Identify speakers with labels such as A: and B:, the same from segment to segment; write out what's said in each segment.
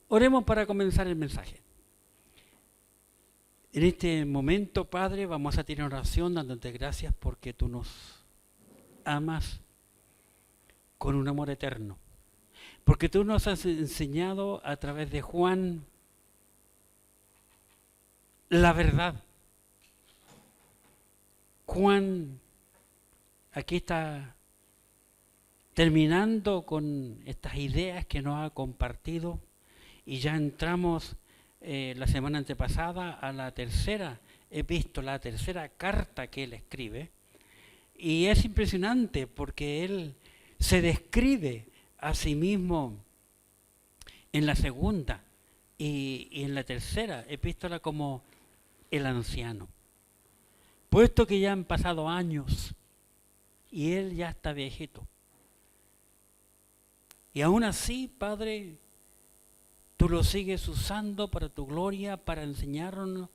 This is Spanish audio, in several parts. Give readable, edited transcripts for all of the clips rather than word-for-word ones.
A: Oremos para comenzar el mensaje. En este momento, Padre, vamos a tener oración dándote gracias porque tú nos amas con un amor eterno. Porque tú nos has enseñado a través de Juan la verdad. Juan, aquí está terminando con estas ideas que nos ha compartido y ya entramos la semana antepasada a la tercera epístola, la tercera carta que él escribe. Y es impresionante porque él se describe a sí mismo en la segunda y en la tercera epístola como el anciano. Puesto que ya han pasado años y él ya está viejito. Y aún así, Padre, tú lo sigues usando para tu gloria, para enseñarnos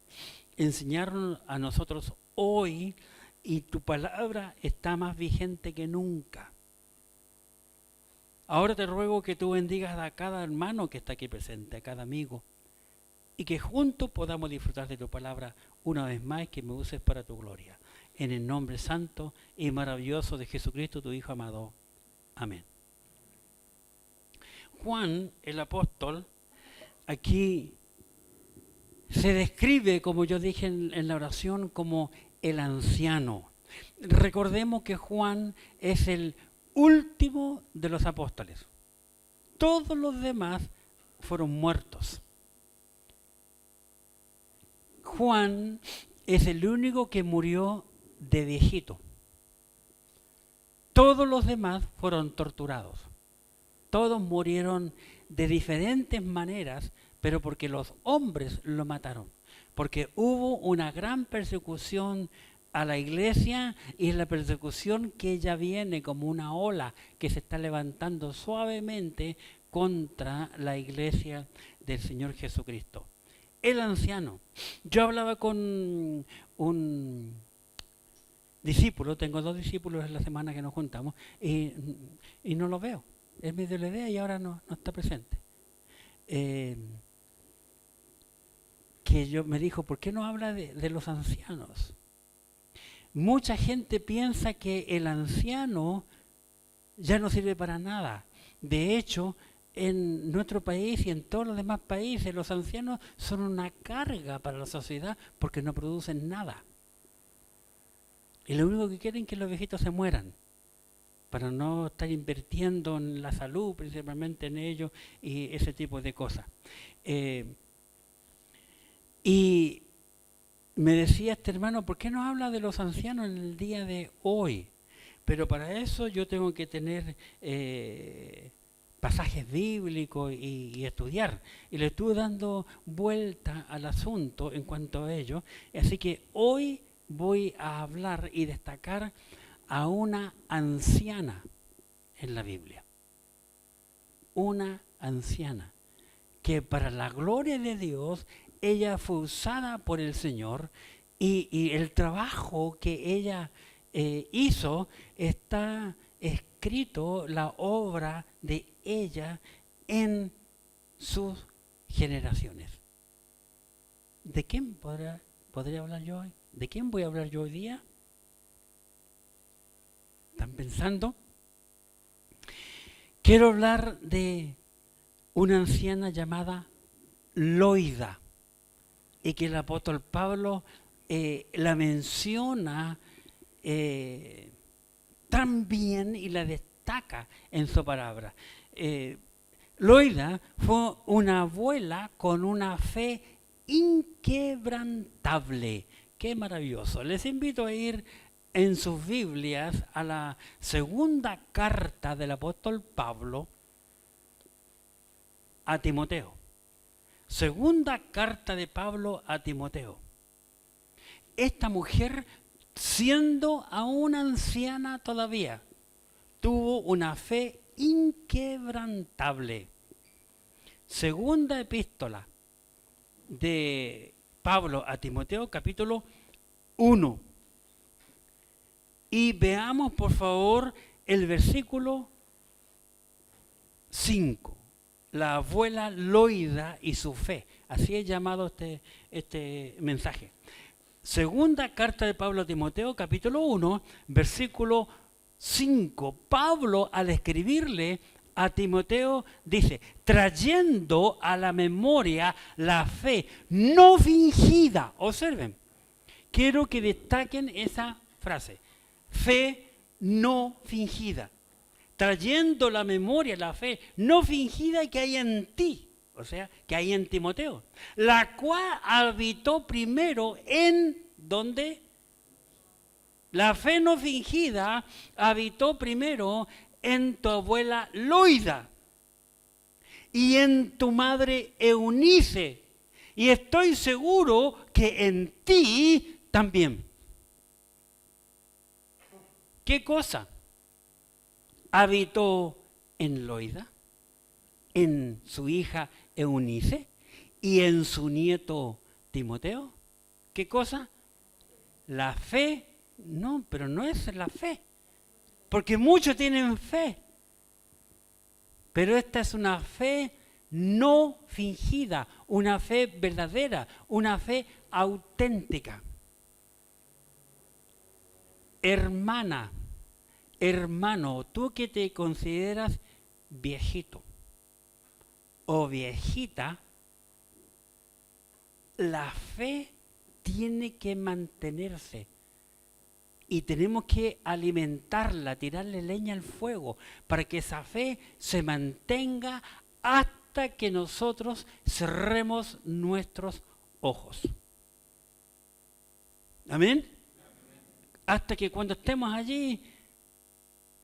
A: a nosotros hoy, y tu palabra está más vigente que nunca. Ahora te ruego que tú bendigas a cada hermano que está aquí presente, a cada amigo, y que juntos podamos disfrutar de tu palabra una vez más, que me uses para tu gloria. En el nombre santo y maravilloso de Jesucristo, tu Hijo amado. Amén. Juan, el apóstol, aquí se describe, como yo dije en la oración, como el anciano. Recordemos que Juan es el último de los apóstoles. Todos los demás fueron muertos. Juan es el único que murió de viejito. Todos los demás fueron torturados. Todos murieron de diferentes maneras, pero porque los hombres lo mataron. Porque hubo una gran persecución a la iglesia, y es la persecución que ya viene como una ola que se está levantando suavemente contra la iglesia del Señor Jesucristo. El anciano. Yo hablaba con un discípulo, tengo 2 discípulos en la semana que nos juntamos, y no lo veo. Él me dio la idea y ahora no está presente. Me dijo, ¿por qué no habla de los ancianos? Mucha gente piensa que el anciano ya no sirve para nada. De hecho, en nuestro país y en todos los demás países, los ancianos son una carga para la sociedad porque no producen nada. Y lo único que quieren es que los viejitos se mueran, para no estar invirtiendo en la salud, principalmente en ellos, y ese tipo de cosas. Y me decía este hermano, ¿por qué no habla de los ancianos en el día de hoy? Pero para eso yo tengo que tener pasajes bíblicos y estudiar. Y le estuve dando vuelta al asunto en cuanto a ello. Así que hoy voy a hablar y destacar a una anciana en la Biblia. Una anciana que para la gloria de Dios, ella fue usada por el Señor, y el trabajo que ella hizo, está escrito la obra de ella en sus generaciones. ¿De quién podría hablar yo hoy? ¿De quién voy a hablar yo hoy día? ¿Están pensando? Quiero hablar de una anciana llamada Loida, y que el apóstol Pablo la menciona tan bien y la destaca en su palabra. Loida fue una abuela con una fe inquebrantable. ¡Qué maravilloso! Les invito a ir en sus Biblias a la segunda carta del apóstol Pablo a Timoteo. Segunda carta de Pablo a Timoteo. Esta mujer, siendo aún anciana todavía, tuvo una fe inquebrantable. Segunda epístola de Pablo a Timoteo, capítulo 1. Y veamos, por favor, el versículo 5. la abuela Loida y su fe. Así es llamado este mensaje. Segunda carta de Pablo a Timoteo, capítulo 1, versículo 5. Pablo, al escribirle a Timoteo, dice, trayendo a la memoria la fe no fingida. Observen, quiero que destaquen esa frase. Fe no fingida. Trayendo la memoria, la fe no fingida que hay en ti, o sea, que hay en Timoteo, la cual habitó primero en, ¿dónde? La fe no fingida habitó primero en tu abuela Loida y en tu madre Eunice, y estoy seguro que en ti también. ¿Qué cosa? Habitó en Loida, en su hija Eunice y en su nieto Timoteo. ¿Qué cosa? La fe. No, pero no es la fe, porque muchos tienen fe, pero esta es una fe no fingida, una fe verdadera, una fe auténtica. Hermana, hermano, tú que te consideras viejito o viejita, la fe tiene que mantenerse y tenemos que alimentarla, tirarle leña al fuego para que esa fe se mantenga hasta que nosotros cerremos nuestros ojos. ¿Amén? Hasta que cuando estemos allí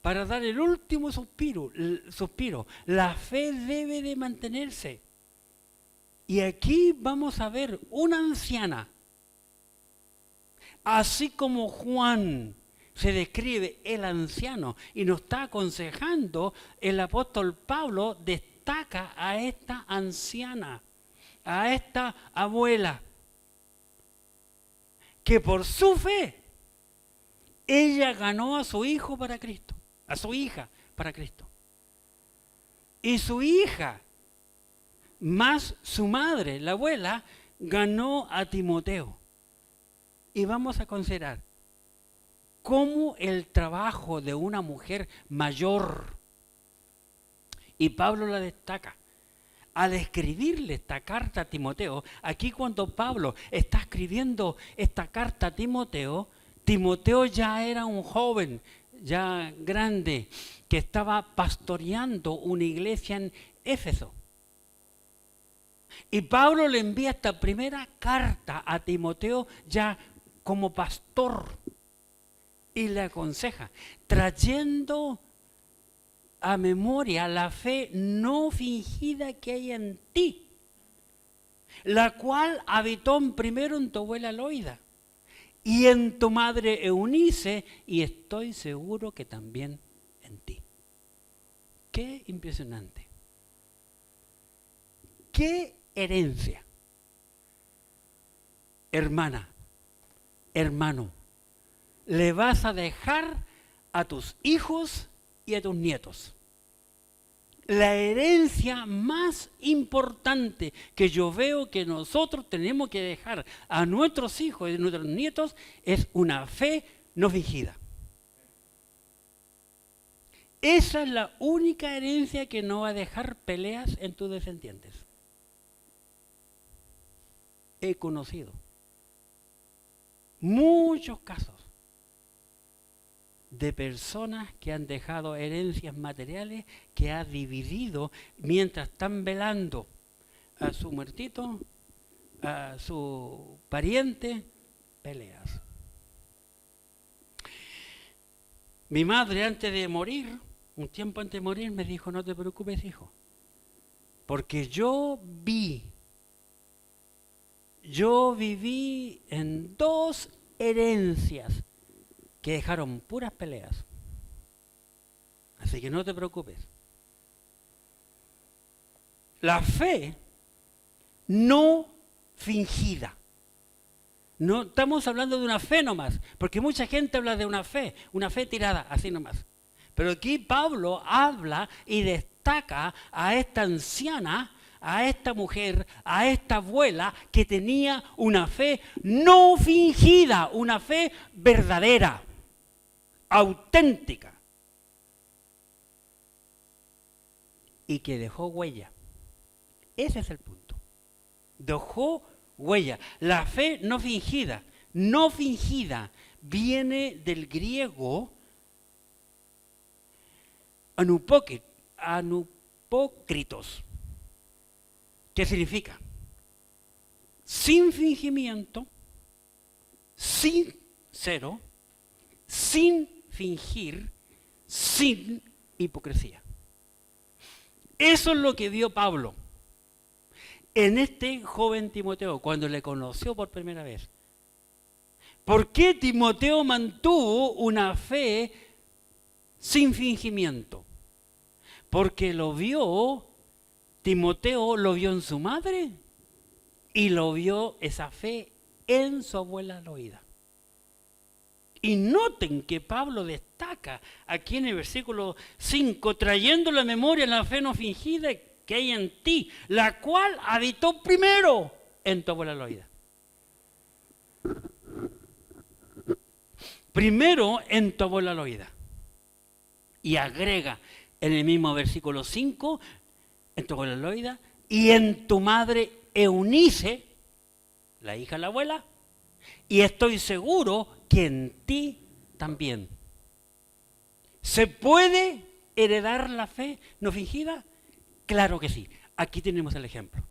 A: para dar el último suspiro, la fe debe de mantenerse. Y aquí vamos a ver una anciana, así como Juan se describe el anciano y nos está aconsejando, el apóstol Pablo destaca a esta anciana, a esta abuela, que por su fe ella ganó a su hijo para Cristo, a su hija para Cristo. Y su hija, más su madre, la abuela, ganó a Timoteo. Y vamos a considerar cómo el trabajo de una mujer mayor, y Pablo la destaca, al escribirle esta carta a Timoteo, aquí cuando Pablo está escribiendo esta carta a Timoteo, Timoteo ya era un joven, ya grande, que estaba pastoreando una iglesia en Éfeso. Y Pablo le envía esta primera carta a Timoteo ya como pastor y le aconseja, trayendo a memoria la fe no fingida que hay en ti, la cual habitó primero en tu abuela Loida y en tu madre Eunice, y estoy seguro que también en ti. Qué impresionante. Qué herencia. Hermana, hermano, le vas a dejar a tus hijos y a tus nietos. La herencia más importante que yo veo que nosotros tenemos que dejar a nuestros hijos y a nuestros nietos es una fe no fingida. Esa es la única herencia que no va a dejar peleas en tus descendientes. He conocido muchos casos de personas que han dejado herencias materiales que ha dividido mientras están velando a su muertito, a su pariente, peleas. Mi madre antes de morir, un tiempo antes de morir, me dijo, no te preocupes, hijo, porque yo viví en 2 herencias que dejaron puras peleas. Así que no te preocupes. La fe no fingida. No estamos hablando de una fe nomás, porque mucha gente habla de una fe tirada, así nomás. Pero aquí Pablo habla y destaca destaca a esta anciana, a esta mujer, a esta abuela que tenía una fe no fingida, una fe verdadera, auténtica, y que dejó huella. Ese es el punto. Dejó huella. La fe no fingida, viene del griego anupócritos. ¿Qué significa? Sin fingimiento, sincero, sin fingir, sin hipocresía. Eso es lo que vio Pablo en este joven Timoteo cuando le conoció por primera vez. ¿Por qué Timoteo mantuvo una fe sin fingimiento? Porque Timoteo lo vio en su madre y lo vio esa fe en su abuela Loida. Y noten que Pablo destaca aquí en el versículo 5, trayendo la memoria la fe no fingida que hay en ti, la cual habitó primero en tu abuela Loida. Primero en tu abuela Loida. Y agrega en el mismo versículo 5, en tu abuela Loida, y en tu madre Eunice, la hija de la abuela, y estoy seguro que en ti también. ¿Se puede heredar la fe no fingida? Claro que sí. Aquí tenemos el ejemplo.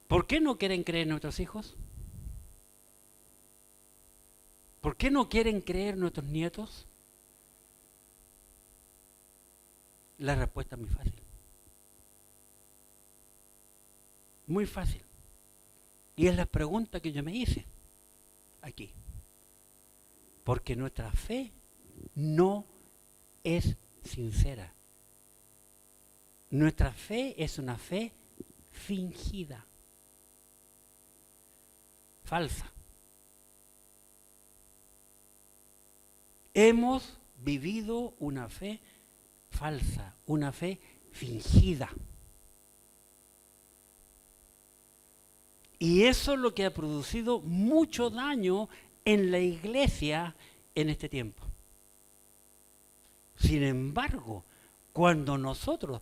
A: ¿Por qué no quieren creer nuestros hijos? ¿Por qué no quieren creer nuestros nietos? La respuesta es muy fácil. Muy fácil. Y es la pregunta que yo me hice aquí. Porque nuestra fe no es sincera. Nuestra fe es una fe fingida, falsa. Hemos vivido una fe falsa, una fe fingida. Y eso es lo que ha producido mucho daño en la iglesia en este tiempo. Sin embargo, cuando nosotros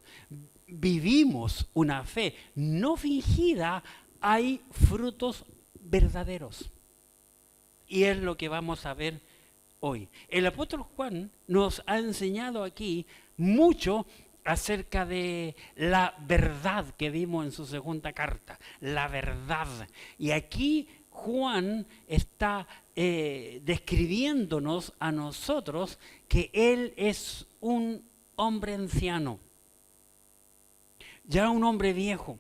A: vivimos una fe no fingida, hay frutos verdaderos. Y es lo que vamos a ver hoy. El apóstol Juan nos ha enseñado aquí mucho acerca de la verdad que vimos en su segunda carta, la verdad. Y aquí Juan está describiéndonos a nosotros que él es un hombre anciano, ya un hombre viejo.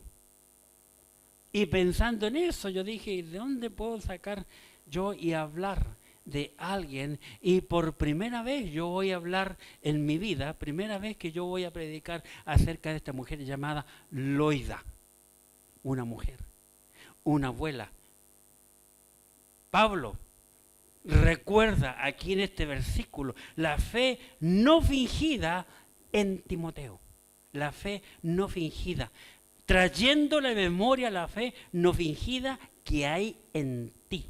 A: Y pensando en eso, yo dije, ¿de dónde puedo sacar yo y hablar de alguien? Y por primera vez yo voy a hablar en mi vida, primera vez que yo voy a predicar acerca de esta mujer llamada Loida, una mujer, una abuela. Pablo recuerda aquí en este versículo la fe no fingida en Timoteo, la fe no fingida, trayendo la memoria la fe no fingida que hay en ti.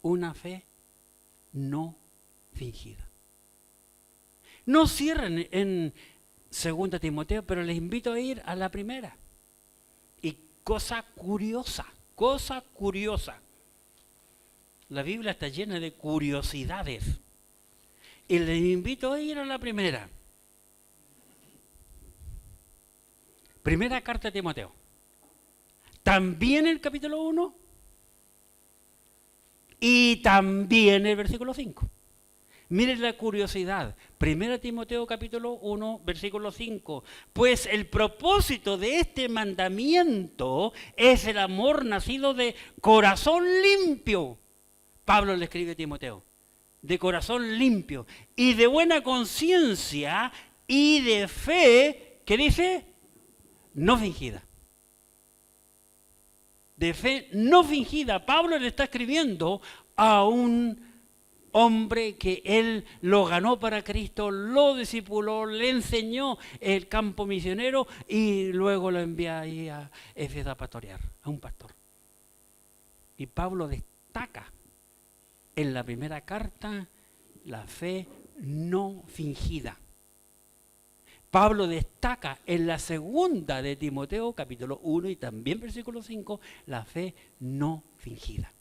A: Una fe no fingida. No cierren en 2 Timoteo, pero les invito a ir a la primera. Y cosa curiosa. La Biblia está llena de curiosidades. Y les invito a ir a la primera. Primera carta de Timoteo. También el capítulo 1 y también el versículo 5. Miren la curiosidad. Primera Timoteo capítulo 1, versículo 5. Pues el propósito de este mandamiento es el amor nacido de corazón limpio. Pablo le escribe a Timoteo. De corazón limpio y de buena conciencia y de fe, ¿qué dice? No fingida. de fe no fingida. Pablo le está escribiendo a un hombre que él lo ganó para Cristo, lo discipuló, le enseñó el campo misionero y luego lo envía ahí a Éfeso a pastorear, a un pastor. Y Pablo destaca en la primera carta la fe no fingida. Pablo destaca en la segunda de Timoteo, capítulo 1 y también versículo 5, la fe no fingida.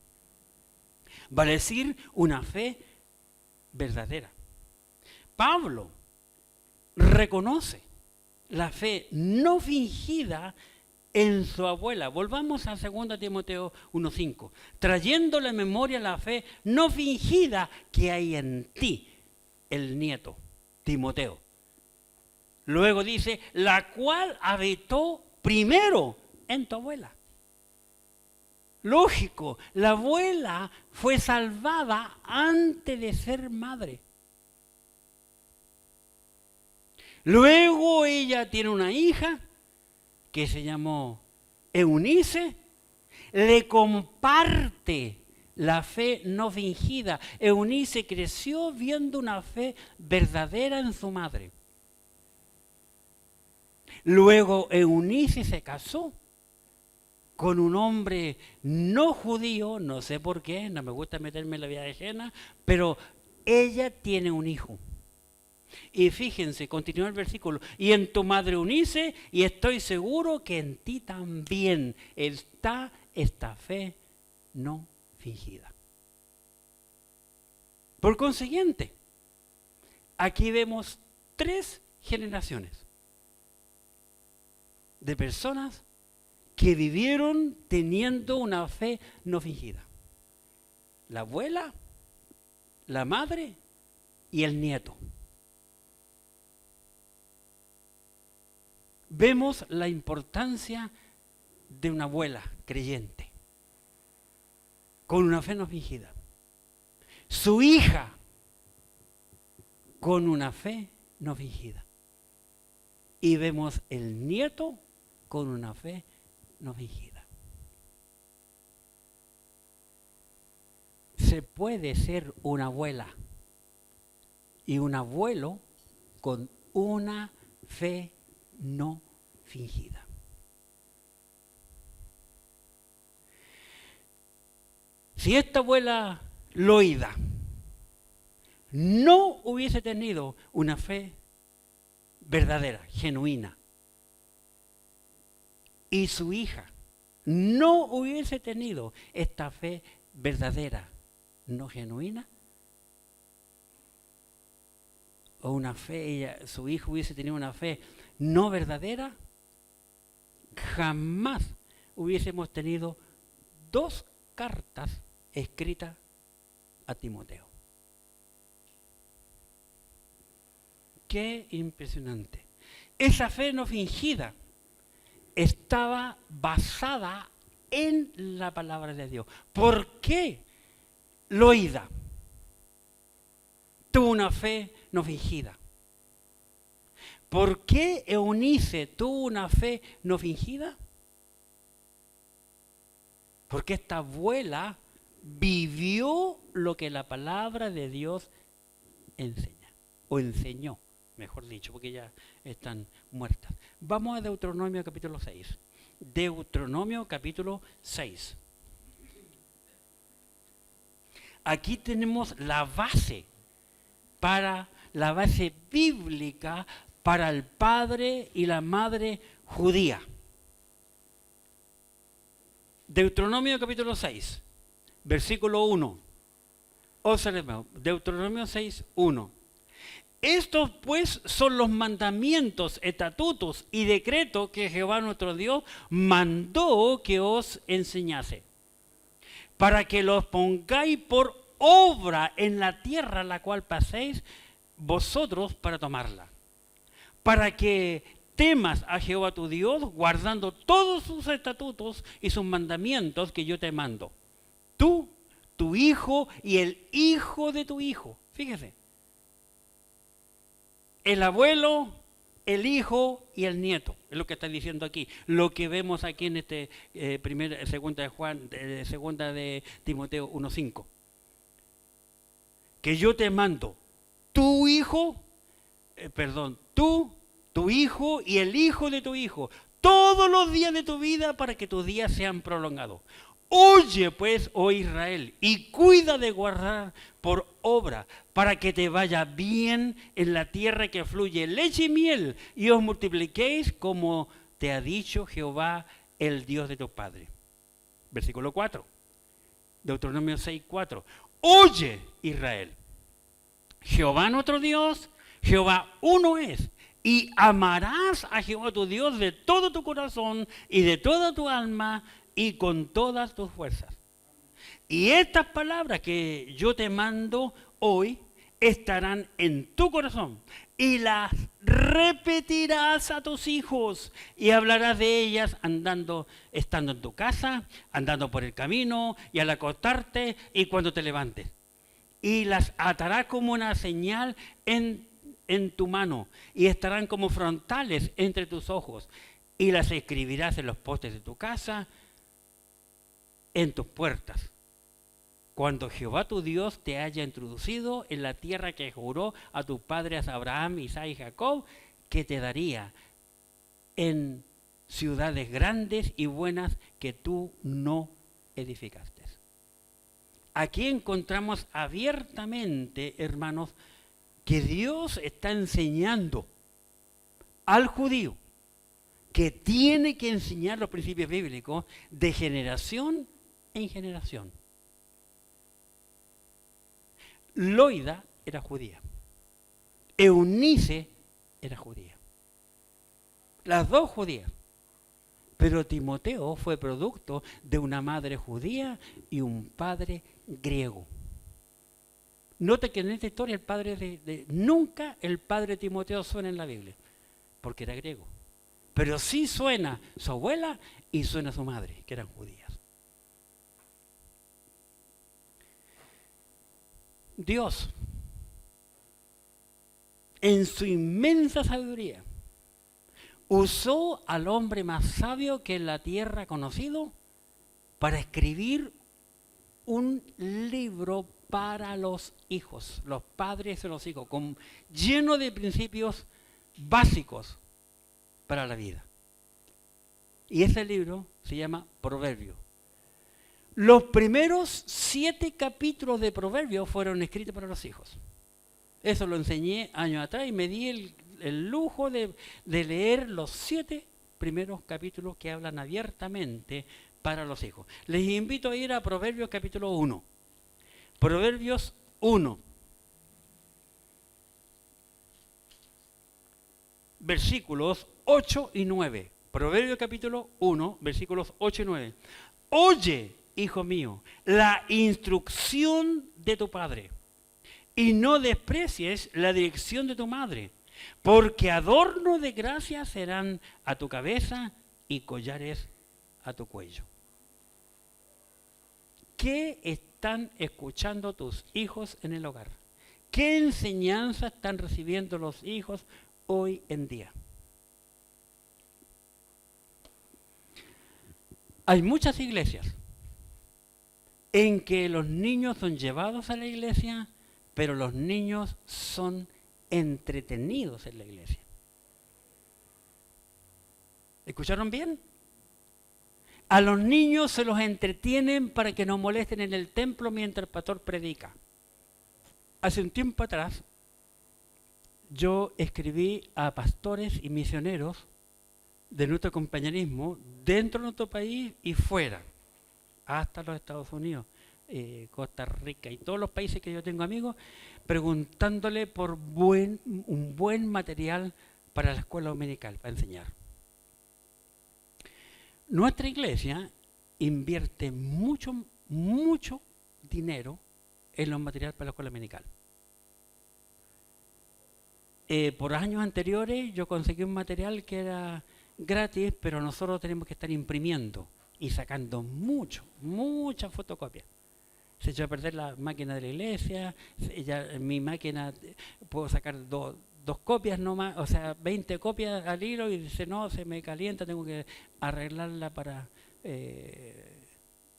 A: Vale decir, una fe verdadera. Pablo reconoce la fe no fingida en su abuela. Volvamos a 2 Timoteo 1:5. Trayendo la memoria la fe no fingida que hay en ti, el nieto, Timoteo. Luego dice, la cual habitó primero en tu abuela. Lógico, la abuela fue salvada antes de ser madre. Luego ella tiene una hija que se llamó Eunice, le comparte la fe no fingida. Eunice creció viendo una fe verdadera en su madre. Luego Eunice se casó con un hombre no judío, no sé por qué, no me gusta meterme en la vida ajena, pero ella tiene un hijo. Y fíjense, continúa el versículo, y en tu madre Eunice, y estoy seguro que en ti también está esta fe no fingida. Por consiguiente, aquí vemos 3 generaciones de personas que vivieron teniendo una fe no fingida. La abuela, la madre y el nieto. Vemos la importancia de una abuela creyente, con una fe no fingida. Su hija, con una fe no fingida. Y vemos el nieto con una fe no fingida. Se puede ser una abuela y un abuelo con una fe no fingida. Si esta abuela Loida no hubiese tenido una fe verdadera, genuina, y su hija no hubiese tenido esta fe verdadera, no genuina, o una fe, su hijo hubiese tenido una fe no verdadera, jamás hubiésemos tenido 2 cartas escritas a Timoteo. Qué impresionante. Esa fe no fingida estaba basada en la palabra de Dios. ¿Por qué Loida tuvo una fe no fingida? ¿Por qué Eunice tuvo una fe no fingida? Porque esta abuela vivió lo que la palabra de Dios enseña, o enseñó, mejor dicho, porque ya están muertas. Vamos a Deuteronomio capítulo 6. Deuteronomio capítulo 6. Aquí tenemos la base bíblica para el padre y la madre judía. Deuteronomio capítulo 6, versículo 1. Observemos, Deuteronomio 6, 1. Estos pues son los mandamientos, estatutos y decretos que Jehová nuestro Dios mandó que os enseñase, para que los pongáis por obra en la tierra a la cual paséis vosotros para tomarla, para que temas a Jehová tu Dios, guardando todos sus estatutos y sus mandamientos que yo te mando. Tú, tu hijo y el hijo de tu hijo. Fíjese. El abuelo el hijo y el nieto, es lo que está diciendo aquí, lo que vemos aquí en este segunda de Timoteo 1:5. Que yo te mando tu hijo, tu hijo y el hijo de tu hijo, todos los días de tu vida para que tus días sean prolongados. Oye pues, oh Israel, y cuida de guardar por obra, para que te vaya bien en la tierra que fluye leche y miel, y os multipliquéis como te ha dicho Jehová, el Dios de tu padre. Versículo 4, Deuteronomio 6:4. Oye, Israel, Jehová nuestro Dios, Jehová uno es, y amarás a Jehová tu Dios de todo tu corazón y de toda tu alma y con todas tus fuerzas. Y estas palabras que yo te mando hoy estarán en tu corazón y las repetirás a tus hijos y hablarás de ellas estando en tu casa, andando por el camino y al acostarte y cuando te levantes. Y las atarás como una señal en tu mano y estarán como frontales entre tus ojos y las escribirás en los postes de tu casa, en tus puertas. Cuando Jehová tu Dios te haya introducido en la tierra que juró a tus padres Abraham, Isaac y Jacob, que te daría en ciudades grandes y buenas que tú no edificaste. Aquí encontramos abiertamente, hermanos, que Dios está enseñando al judío que tiene que enseñar los principios bíblicos de generación en generación. Loida era judía, Eunice era judía, las dos judías, pero Timoteo fue producto de una madre judía y un padre griego. Note que en esta historia el padre nunca el padre de Timoteo suena en la Biblia, porque era griego. Pero sí suena su abuela y suena su madre, que eran judías. Dios, en su inmensa sabiduría, usó al hombre más sabio que en la tierra ha conocido para escribir un libro para los hijos, los padres de los hijos, lleno de principios básicos para la vida. Y ese libro se llama Proverbios. Los primeros 7 capítulos de Proverbios fueron escritos para los hijos. Eso lo enseñé años atrás y me di el lujo de leer los 7 primeros capítulos que hablan abiertamente para los hijos. Les invito a ir a Proverbios capítulo 1. Proverbios 1. Versículos 8 y 9. Proverbios capítulo 1, versículos 8 y 9. Oye, hijo mío, la instrucción de tu padre, y no desprecies la dirección de tu madre, porque adorno de gracia serán a tu cabeza y collares a tu cuello. ¿Qué están escuchando tus hijos en el hogar? ¿Qué enseñanza están recibiendo los hijos hoy en día? Hay muchas iglesias en que los niños son llevados a la iglesia, pero los niños son entretenidos en la iglesia. ¿Escucharon bien? A los niños se los entretienen para que no molesten en el templo mientras el pastor predica. Hace un tiempo atrás, yo escribí a pastores y misioneros de nuestro compañerismo dentro de nuestro país y fuera, hasta los Estados Unidos, Costa Rica y todos los países que yo tengo amigos, preguntándole por un buen material para la escuela dominical, para enseñar. Nuestra iglesia invierte mucho dinero en los materiales para la escuela dominical. Por años anteriores yo conseguí un material que era gratis, pero nosotros tenemos que estar imprimiendo y sacando muchas fotocopias. Se echó a perder la máquina de la iglesia, mi máquina puedo sacar 2 copias nomás, o sea, 20 copias al hilo y dice, no, se me calienta, tengo que arreglarla para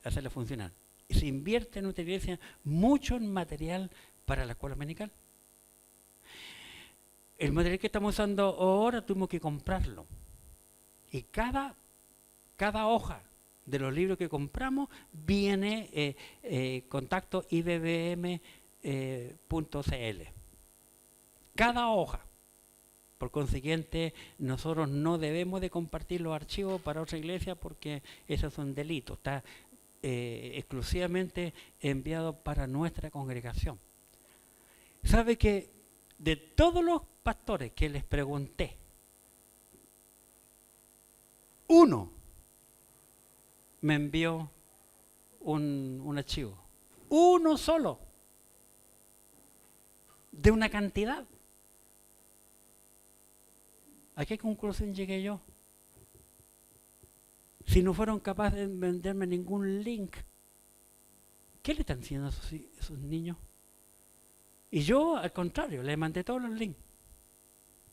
A: hacerla funcionar. Y se invierte en nuestra iglesia mucho en material para la escuela dominical. El material que estamos usando ahora tuvimos que comprarlo. Y cada hoja de los libros que compramos viene contacto ibbm.cl. Cada hoja. Por consiguiente, nosotros no debemos de compartir los archivos para otra iglesia porque esos son delitos. Está exclusivamente enviado para nuestra congregación. ¿Sabe que de todos los pastores que les pregunté, uno me envió un archivo? Uno solo. De una cantidad. ¿A qué conclusión llegué yo? Si no fueron capaces de venderme ningún link, ¿qué le están haciendo a esos niños? Y yo, al contrario, le mandé todos los links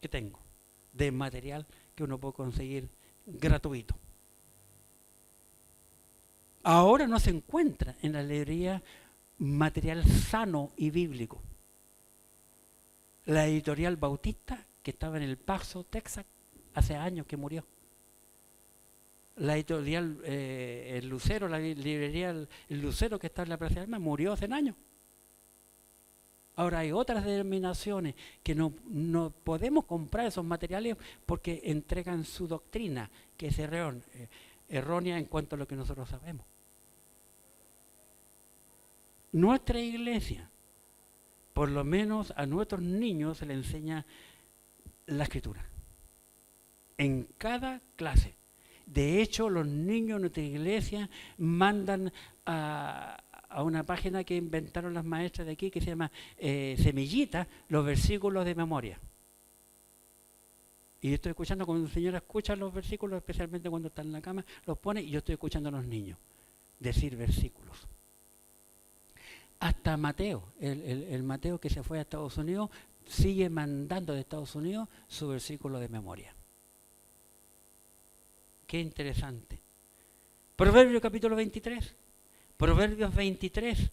A: que tengo de material que uno puede conseguir gratuito. Ahora no se encuentra en la librería material sano y bíblico. La editorial Bautista, que estaba en El Paso, Texas, hace años que murió. La editorial El Lucero, la librería El Lucero, que está en la Plaza de Armas, murió hace años. Ahora hay otras denominaciones que no podemos comprar esos materiales porque entregan su doctrina, que es errónea en cuanto a lo que nosotros sabemos. Nuestra iglesia, por lo menos a nuestros niños se les enseña la escritura. En cada clase. De hecho, los niños de nuestra iglesia mandan a una página que inventaron las maestras de aquí, que se llama Semillita, los versículos de memoria. Y yo estoy escuchando, cuando una señora escucha los versículos, especialmente cuando está en la cama, los pone y yo estoy escuchando a los niños decir versículos. Hasta Mateo, el Mateo que se fue a Estados Unidos, sigue mandando de Estados Unidos su versículo de memoria. Qué interesante. Proverbios capítulo 23. Proverbios 23.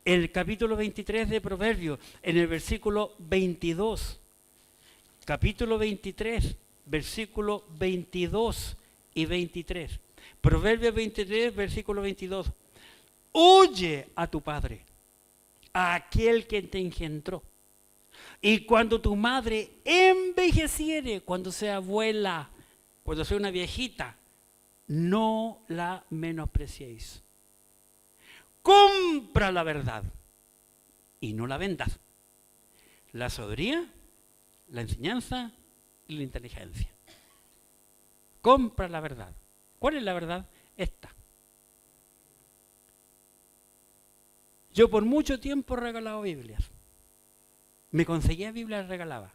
A: El capítulo 23 de Proverbios, en el versículo 22. Capítulo 23, versículo 22 y 23. Proverbios 23, versículo 22. Oye a tu padre, a aquel que te engendró. Y cuando tu madre envejeciere, cuando sea abuela, cuando sea una viejita, no la menospreciéis. Compra la verdad y no la vendas. La sabiduría, la enseñanza y la inteligencia. Compra la verdad. ¿Cuál es la verdad? Esta. Yo por mucho tiempo he regalado Biblias. Me conseguía Biblia y regalaba.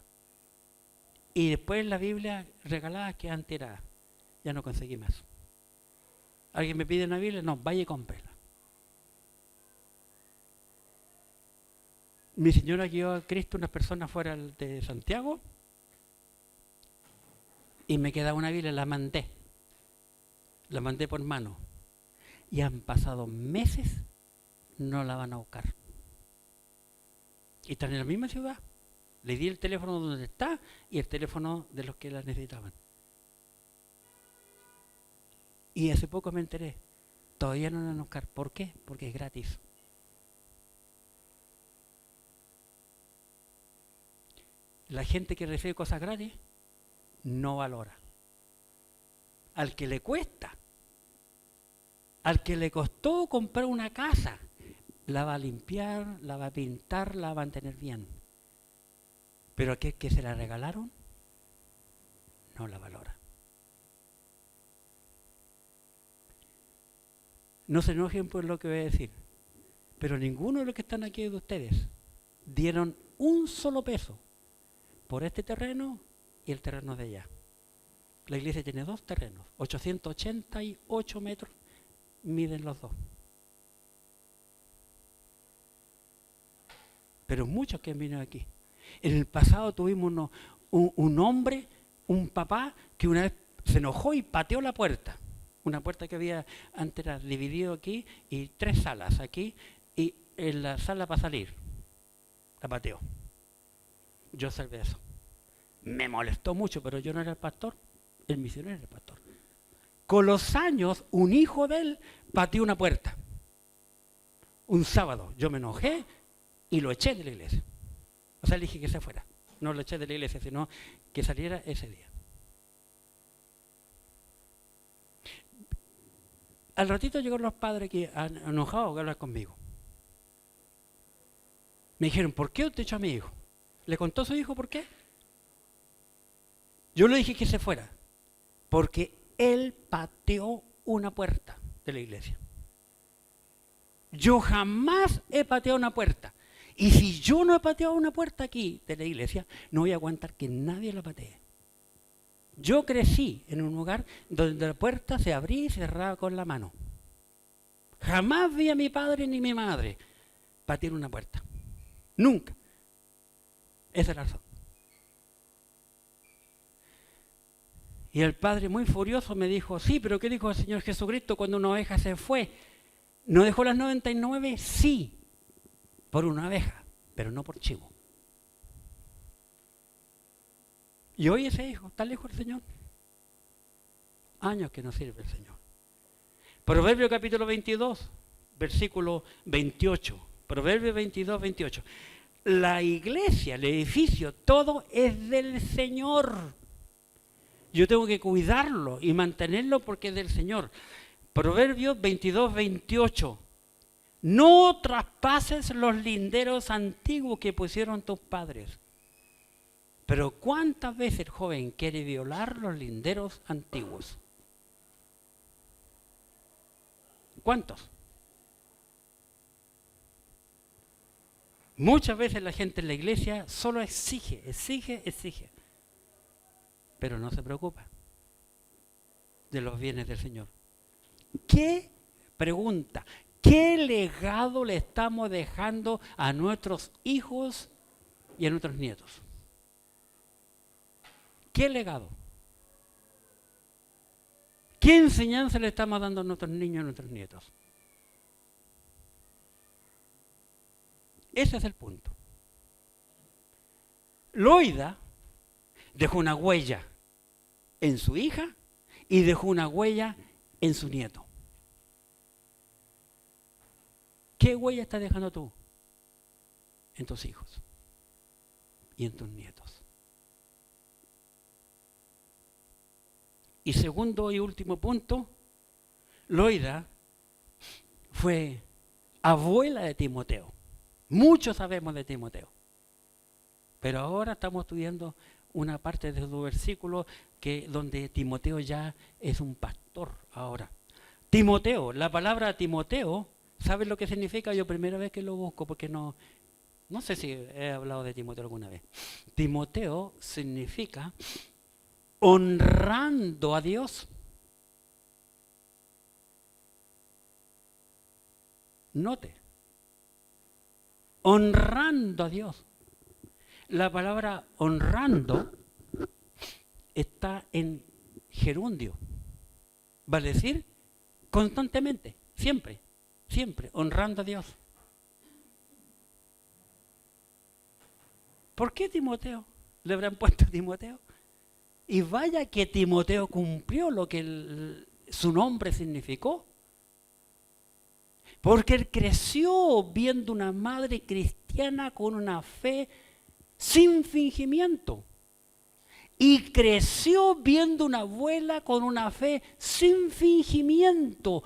A: Y después las Biblias regaladas quedan tiradas. Ya no conseguí más. ¿Alguien me pide una Biblia? No, vaya y cómprela. Mi señora guió a Cristo unas personas fuera de Santiago y me quedaba una Biblia, la mandé. La mandé por mano. Y han pasado meses, no la van a buscar. Y están en la misma ciudad. Le di el teléfono donde está y el teléfono de los que la necesitaban. Y hace poco me enteré. Todavía no la van a buscar. ¿Por qué? Porque es gratis. La gente que recibe cosas gratis no valora. Al que le cuesta, al que le costó comprar una casa, la va a limpiar, la va a pintar, la va a mantener bien. Pero aquel que se la regalaron, no la valora. No se enojen por lo que voy a decir, pero ninguno de los que están aquí de ustedes dieron un solo peso por este terreno y el terreno de allá. La iglesia tiene 2 terrenos, 888 metros miden los dos. pero muchos que han venido aquí. En el pasado tuvimos un hombre, un papá, que una vez se enojó y pateó la puerta. Una puerta que había antes era dividido aquí y 3 salas aquí, y en la sala para salir la pateó. Yo salvé eso. Me molestó mucho, pero yo no era el pastor, el misionero era el pastor. Con los años, un hijo de él pateó una puerta. Un sábado yo me enojé y lo eché de la iglesia. O sea, le dije que se fuera. No lo eché de la iglesia, sino que saliera ese día. Al ratito llegaron los padres que han enojado a hablar conmigo. Me dijeron, ¿por qué usted echó a mi hijo? ¿Le contó a su hijo por qué? Yo le dije que se fuera, porque él pateó una puerta de la iglesia. Yo jamás he pateado una puerta. Y si yo no he pateado una puerta aquí de la iglesia, no voy a aguantar que nadie la patee. Yo crecí en un lugar donde la puerta se abría y cerraba con la mano. Jamás vi a mi padre ni mi madre patear una puerta. Nunca. Esa es la razón. Y el padre, muy furioso, me dijo, sí, pero ¿qué dijo el Señor Jesucristo cuando una oveja se fue? ¿No dejó las 99? Sí, por una oveja, pero no por chivo. Y hoy ese hijo está lejos del Señor. Años que no sirve el Señor. Proverbio capítulo 22, versículo 28. Proverbio 22, 28. La iglesia, el edificio, todo es del Señor. Yo tengo que cuidarlo y mantenerlo porque es del Señor. Proverbios 22, 28. No traspases los linderos antiguos que pusieron tus padres. Pero ¿cuántas veces el joven quiere violar los linderos antiguos? ¿Cuántos? Muchas veces la gente en la iglesia solo exige, pero no se preocupa de los bienes del Señor. ¿Qué pregunta? ¿Qué legado le estamos dejando a nuestros hijos y a nuestros nietos? ¿Qué legado? ¿Qué enseñanza le estamos dando a nuestros niños y a nuestros nietos? Ese es el punto. Loida dejó una huella en su hija y dejó una huella en su nieto. ¿Qué huella estás dejando tú en tus hijos y en tus nietos? Y segundo y último punto, Loida fue abuela de Timoteo. Muchos sabemos de Timoteo. Pero ahora estamos estudiando una parte de su versículo donde Timoteo ya es un pastor ahora. Timoteo, la palabra Timoteo, ¿sabes lo que significa? Yo primera vez que lo busco porque no sé si he hablado de Timoteo alguna vez. Timoteo significa honrando a Dios. Note, honrando a Dios. La palabra honrando está en gerundio. Vale decir constantemente, siempre, honrando a Dios. ¿Por qué Timoteo? Le habrán puesto Timoteo. Y vaya que Timoteo cumplió lo que su nombre significó. Porque él creció viendo una madre cristiana con una fe sin fingimiento. Y creció viendo una abuela con una fe sin fingimiento.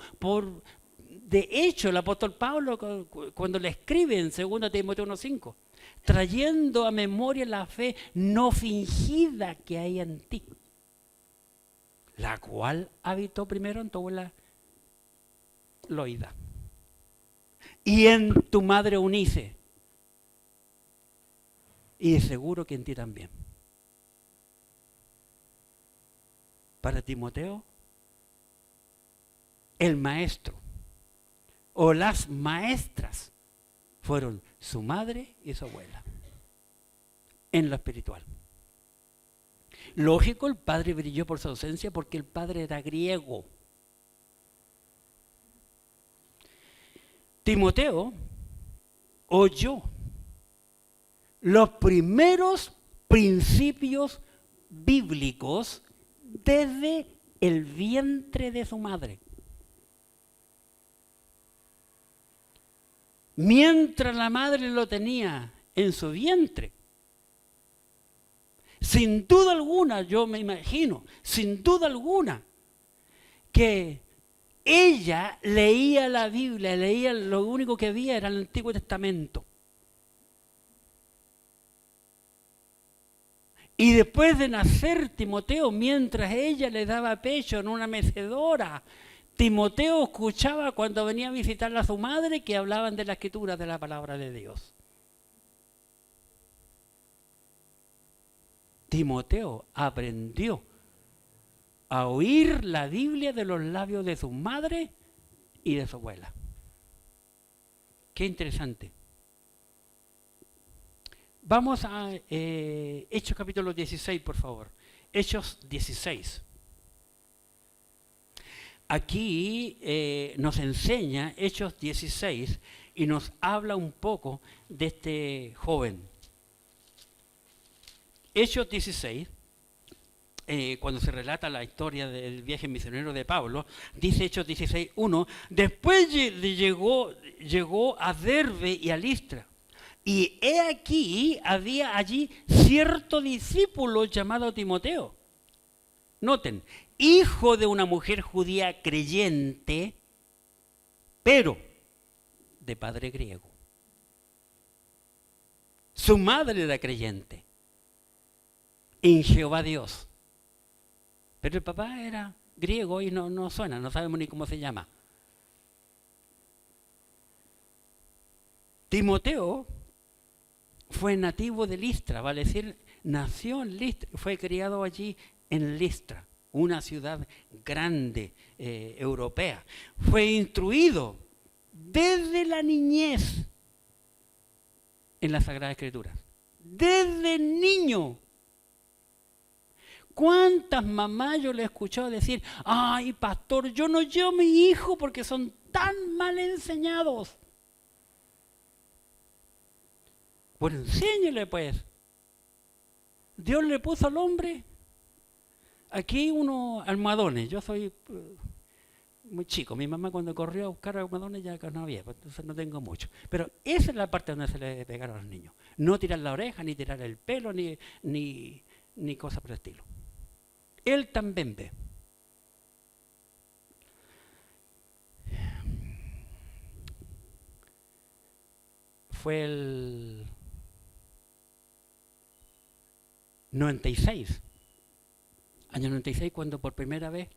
A: De hecho, el apóstol Pablo, cuando le escribe en 2 Timoteo 1:5, trayendo a memoria la fe no fingida que hay en ti, la cual habitó primero en tu abuela Loida y en tu madre Eunice, y de seguro que en ti también. Para Timoteo, el maestro o las maestras fueron su madre y su abuela, en lo espiritual. Lógico, el padre brilló por su ausencia porque el padre era griego. Timoteo oyó los primeros principios bíblicos desde el vientre de su madre. Mientras la madre lo tenía en su vientre, sin duda alguna, yo me imagino, sin duda alguna, que ella leía la Biblia, leía, lo único que había era el Antiguo Testamento. Y después de nacer Timoteo, mientras ella le daba pecho en una mecedora, Timoteo escuchaba cuando venía a visitarla a su madre que hablaban de la Escritura, de la palabra de Dios. Timoteo aprendió a oír la Biblia de los labios de su madre y de su abuela. Qué interesante. Vamos a Hechos capítulo 16, por favor. Hechos 16. Aquí nos enseña Hechos 16 y nos habla un poco de este joven. Hechos 16, cuando se relata la historia del viaje misionero de Pablo, dice Hechos 16:1, después llegó a Derbe y a Listra. Y he aquí, había allí cierto discípulo llamado Timoteo. Noten, hijo de una mujer judía creyente, pero de padre griego. Su madre era creyente en Jehová Dios. Pero el papá era griego y no suena, no sabemos ni cómo se llama. Timoteo fue nativo de Listra, vale decir, nació en Listra, fue criado allí en Listra, una ciudad grande, europea. Fue instruido desde la niñez en la Sagrada Escritura, desde niño. ¿Cuántas mamás yo le he escuchado decir, ay, pastor, yo no llevo a mi hijo porque son tan mal enseñados? Bueno, enséñele pues. Dios le puso al hombre aquí unos almohadones. Yo soy muy chico. Mi mamá cuando corrió a buscar almohadones ya no había, entonces no tengo mucho. Pero esa es la parte donde se le debe pegar a los niños. No tirar la oreja, ni tirar el pelo, ni cosas por el estilo. Él también ve. Fue el 96, año 96, cuando por primera vez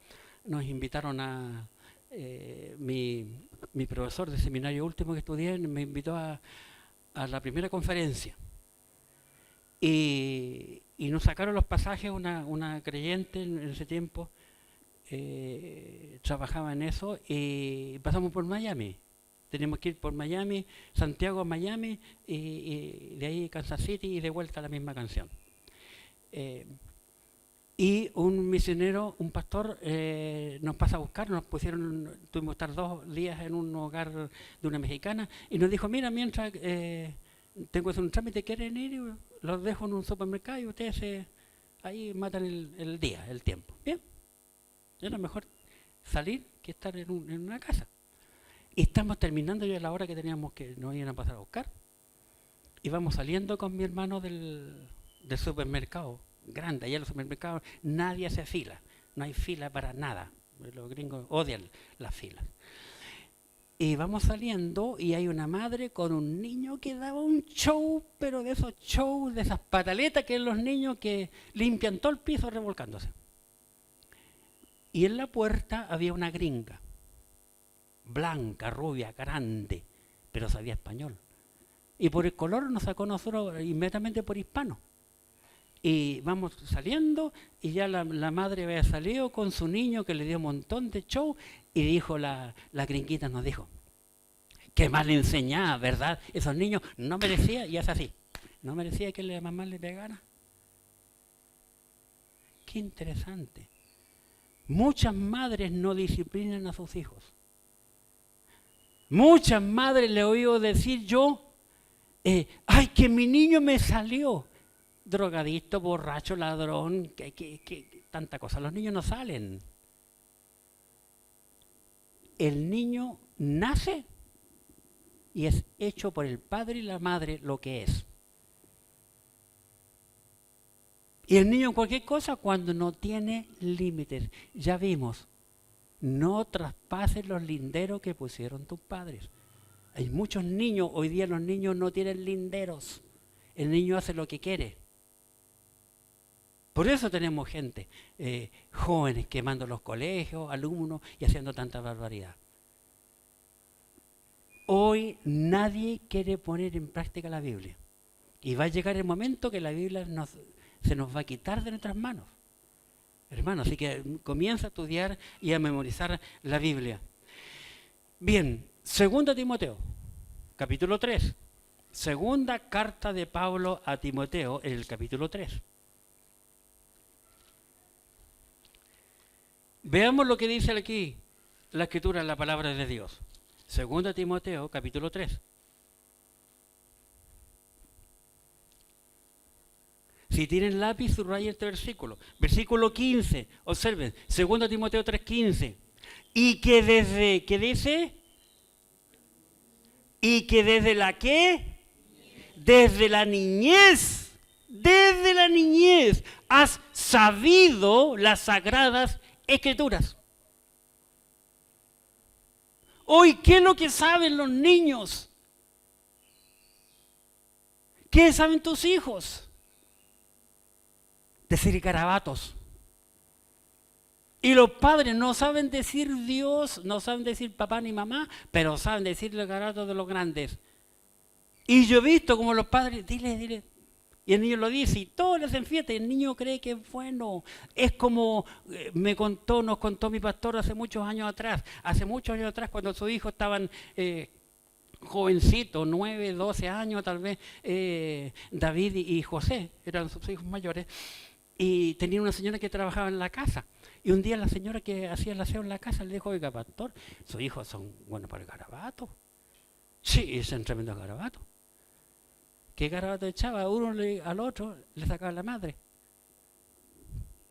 A: nos invitaron a mi profesor de seminario último que estudié, me invitó a la primera conferencia y nos sacaron los pasajes. Una creyente en ese tiempo trabajaba en eso y pasamos por Miami. Teníamos que ir por Miami, Santiago a Miami y de ahí Kansas City y de vuelta a la misma canción. Y un misionero, un pastor, nos pasa a buscar, tuvimos que estar 2 días en un hogar de una mexicana y nos dijo, mira, mientras tengo que hacer un trámite, ¿quieren ir? Los dejo en un supermercado y ustedes ahí matan el día, el tiempo. Bien, era mejor salir que estar en una casa. Y estamos terminando ya la hora que teníamos que nos iban a pasar a buscar. Y vamos saliendo con mi hermano del supermercado grande. Allá en los supermercados nadie hace fila, no hay fila para nada. Los gringos odian las filas. Y vamos saliendo y hay una madre con un niño que daba un show, pero de esos shows, de esas pataletas que los niños que limpian todo el piso revolcándose. Y en la puerta había una gringa, blanca, rubia, grande, pero sabía español. Y por el color nos sacó nosotros inmediatamente por hispano. Y vamos saliendo y ya la madre había salido con su niño que le dio un montón de show y dijo la gringuita, nos dijo, Qué mal enseñada, ¿verdad? Esos niños no merecían, y es así, no merecía que la mamá le pegara. Qué interesante. Muchas madres no disciplinan a sus hijos. Muchas madres le he oído decir yo, ay, que mi niño me salió drogadicto, borracho, ladrón, que tanta cosa. Los niños no salen. El niño nace y es hecho por el padre y la madre lo que es. Y el niño en cualquier cosa cuando no tiene límites. Ya vimos, no traspases los linderos que pusieron tus padres. Hay muchos niños, hoy día los niños no tienen linderos. El niño hace lo que quiere. Por eso tenemos gente, jóvenes quemando los colegios, alumnos y haciendo tanta barbaridad. Hoy nadie quiere poner en práctica la Biblia. Y va a llegar el momento que la Biblia se nos va a quitar de nuestras manos. Hermano, así que comienza a estudiar y a memorizar la Biblia. Bien, 2 Timoteo, capítulo 3. Segunda carta de Pablo a Timoteo, en el capítulo 3. Veamos lo que dice aquí la Escritura en la palabra de Dios. 2 Timoteo, capítulo 3. Si tienen lápiz, subrayen este versículo. Versículo 15, observen, 2 Timoteo 3:15. Y que desde, ¿qué dice? Y que desde la ¿qué? Desde la niñez has sabido las sagradas Escrituras. Hoy, ¿qué es lo que saben los niños? ¿Qué saben tus hijos? Decir garabatos. Y los padres no saben decir Dios, no saben decir papá ni mamá, pero saben decir los garabatos de los grandes. Y yo he visto como los padres, dile, y el niño lo dice, y todos le hacen fiesta, y el niño cree que es bueno. Es como nos contó mi pastor hace muchos años atrás, cuando sus hijos estaban jovencitos, 9, 12 años tal vez, David y José, eran sus hijos mayores, y tenía una señora que trabajaba en la casa. Y un día la señora que hacía el aseo en la casa le dijo, oiga, pastor, sus hijos son buenos para el garabato. Sí, es un tremendo garabato. ¿Qué garabato echaba? Uno al otro le sacaba la madre.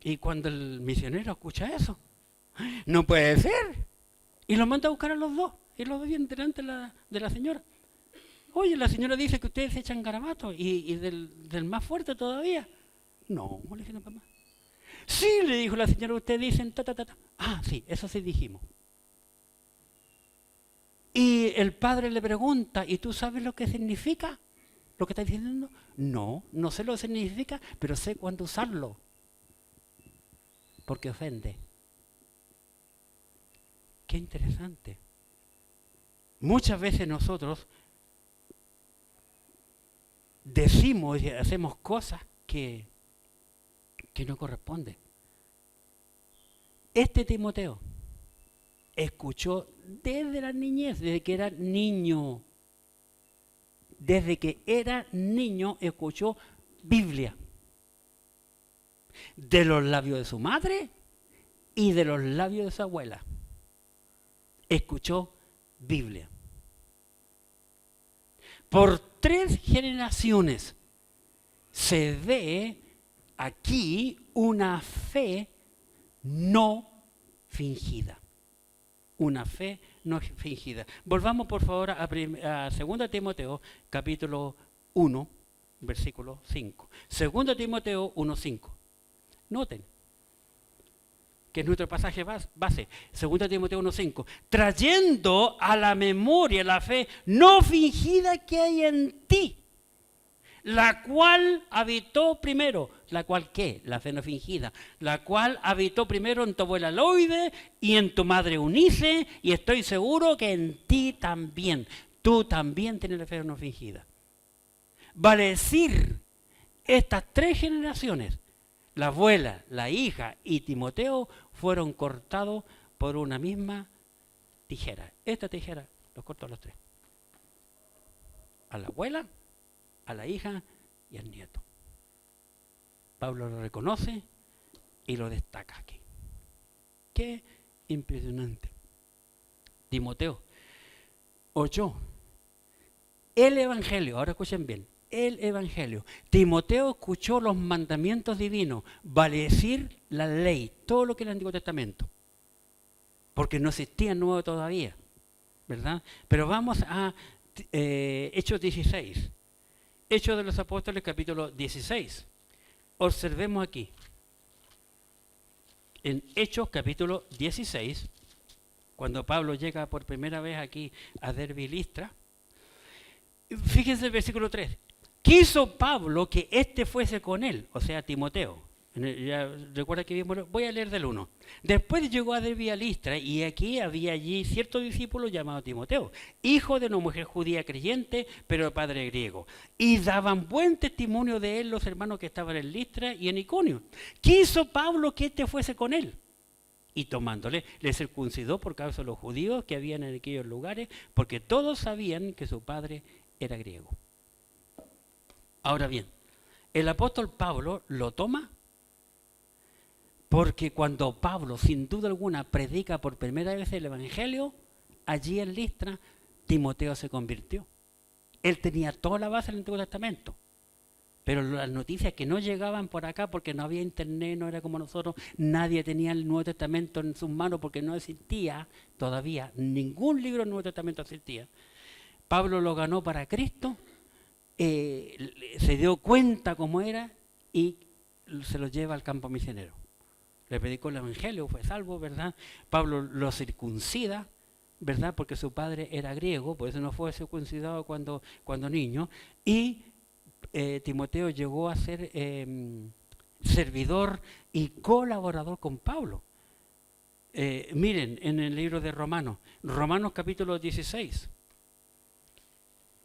A: Y cuando el misionero escucha eso, no puede ser. Y los manda a buscar a los dos. Y los dos vienen delante de la señora. Oye, la señora dice que ustedes echan garabato y del más fuerte todavía. No, le dice la mamá. Sí, le dijo la señora, ustedes dicen ta. Ah, sí, eso sí dijimos. Y el padre le pregunta, ¿y tú sabes lo que significa? ¿Lo que está diciendo? No, no sé lo que significa, pero sé cuándo usarlo. Porque ofende. Qué interesante. Muchas veces nosotros decimos y hacemos cosas que no corresponden. Este Timoteo escuchó desde la niñez, desde que era niño. Desde que era niño escuchó Biblia. De los labios de su madre y de los labios de su abuela. Escuchó Biblia. Por 3 generaciones se ve aquí una fe no fingida. Una fe no fingida. Volvamos por favor a 2 Timoteo capítulo 1, versículo 5. 2 Timoteo 1:5. Noten que es nuestro pasaje base. 2 Timoteo 1:5. Trayendo a la memoria la fe no fingida que hay en ti, la cual habitó primero, ¿la cual qué? La fe no fingida, la cual habitó primero en tu abuela Loide y en tu madre Eunice, y estoy seguro que en ti también. Tú también tienes la fe no fingida. Vale decir, estas 3 generaciones, la abuela, la hija y Timoteo, fueron cortados por una misma tijera. Esta tijera los cortó a los 3. a la abuela, a la hija y al nieto. Pablo lo reconoce y lo destaca aquí. ¡Qué impresionante! Timoteo oyó el Evangelio, ahora escuchen bien, el Evangelio. Timoteo escuchó los mandamientos divinos, vale decir la ley, todo lo que es el Antiguo Testamento, porque no existía el Nuevo todavía, ¿verdad? Pero vamos a Hechos 16, Hechos de los Apóstoles capítulo 16. Observemos aquí, en Hechos capítulo 16, cuando Pablo llega por primera vez aquí a Derbe y Listra, fíjense el versículo 3. Quiso Pablo que éste fuese con él, o sea, Timoteo. Ya recuerda que vimos, voy a leer del 1. Después llegó a Derbe y a Listra, y aquí había allí cierto discípulo llamado Timoteo, hijo de una mujer judía creyente, pero de padre griego. Y daban buen testimonio de él los hermanos que estaban en Listra y en Iconio. Quiso Pablo que éste fuese con él. Y tomándole, le circuncidó por causa de los judíos que habían en aquellos lugares, porque todos sabían que su padre era griego. Ahora bien, el apóstol Pablo lo toma porque cuando Pablo, sin duda alguna, predica por primera vez el Evangelio, allí en Listra, Timoteo se convirtió. Él tenía toda la base del Antiguo Testamento, pero las noticias que no llegaban por acá porque no había internet, no era como nosotros, nadie tenía el Nuevo Testamento en sus manos porque no existía todavía, ningún libro del Nuevo Testamento existía. Pablo lo ganó para Cristo, se dio cuenta cómo era y se lo lleva al campo misionero. Le predicó el Evangelio, fue salvo, ¿verdad? Pablo lo circuncida, ¿verdad? Porque su padre era griego, por eso no fue circuncidado cuando niño. Y Timoteo llegó a ser servidor y colaborador con Pablo. Miren, en el libro de Romanos capítulo 16.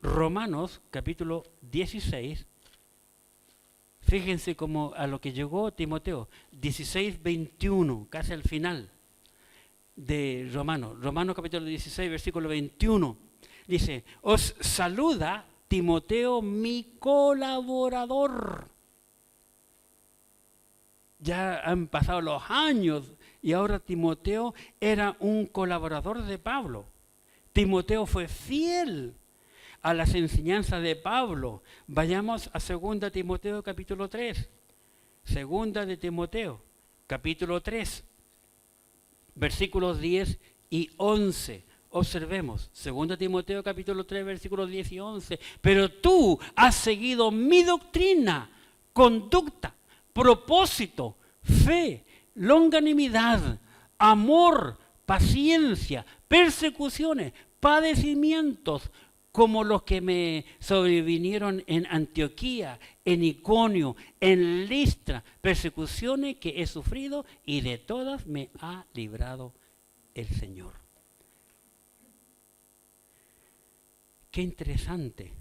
A: Romanos capítulo 16. Fíjense cómo a lo que llegó Timoteo, 16:21, casi al final de Romanos capítulo 16, versículo 21. Dice, os saluda Timoteo, mi colaborador. Ya han pasado los años y ahora Timoteo era un colaborador de Pablo. Timoteo fue fiel a las enseñanzas de Pablo. Vayamos a 2 Timoteo capítulo 3. 2 de Timoteo capítulo 3, versículos 10 y 11. Observemos, 2 Timoteo capítulo 3, versículos 10 y 11. Pero tú has seguido mi doctrina, conducta, propósito, fe, longanimidad, amor, paciencia, persecuciones, padecimientos, como los que me sobrevinieron en Antioquía, en Iconio, en Listra, persecuciones que he sufrido y de todas me ha librado el Señor. Qué interesante.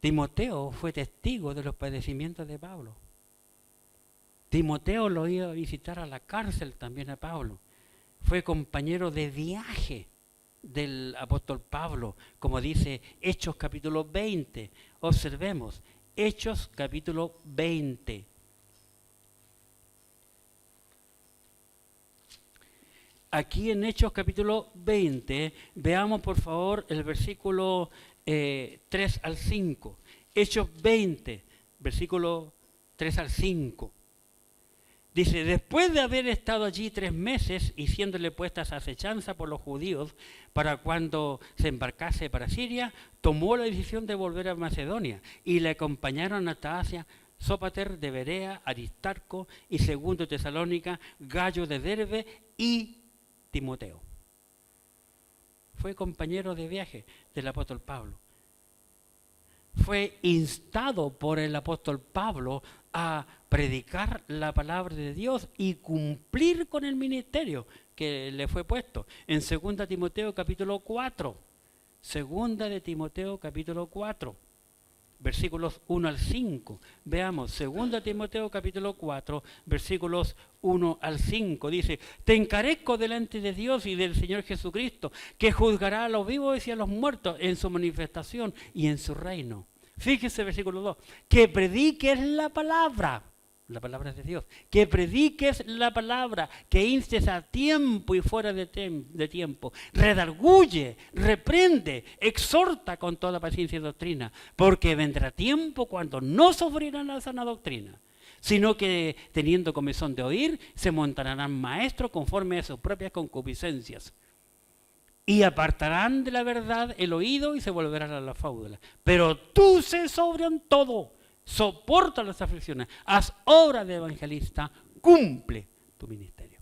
A: Timoteo fue testigo de los padecimientos de Pablo. Timoteo lo iba a visitar a la cárcel también a Pablo. Fue compañero de viaje del apóstol Pablo, como dice Hechos capítulo 20. Observemos, Hechos capítulo 20. Aquí en Hechos capítulo 20, veamos por favor el versículo 3 al 5. Hechos 20, versículo 3 al 5. Dice, después de haber estado allí 3 meses y siéndole puestas acechanza por los judíos para cuando se embarcase para Siria, tomó la decisión de volver a Macedonia y le acompañaron hasta Asia Sópater de Berea, Aristarco y segundo Tesalónica, Gallo de Derbe y Timoteo. Fue compañero de viaje del apóstol Pablo. Fue instado por el apóstol Pablo a predicar la palabra de Dios y cumplir con el ministerio que le fue puesto. En 2 Timoteo capítulo 4, 2 de Timoteo capítulo 4, versículos 1 al 5. Veamos, 2 Timoteo capítulo 4, versículos 1 al 5. Dice, te encarezco delante de Dios y del Señor Jesucristo, que juzgará a los vivos y a los muertos en su manifestación y en su reino. Fíjese versículo 2, que prediques la palabra de Dios, que prediques la palabra, que instes a tiempo y fuera de tiempo, redarguye, reprende, exhorta con toda paciencia y doctrina, porque vendrá tiempo cuando no sufrirán la sana doctrina, sino que teniendo comezón de oír, se montarán maestros conforme a sus propias concupiscencias. Y apartarán de la verdad el oído y se volverán a la fábula. Pero tú sé sobrio en todo, soporta las aflicciones, haz obra de evangelista, cumple tu ministerio.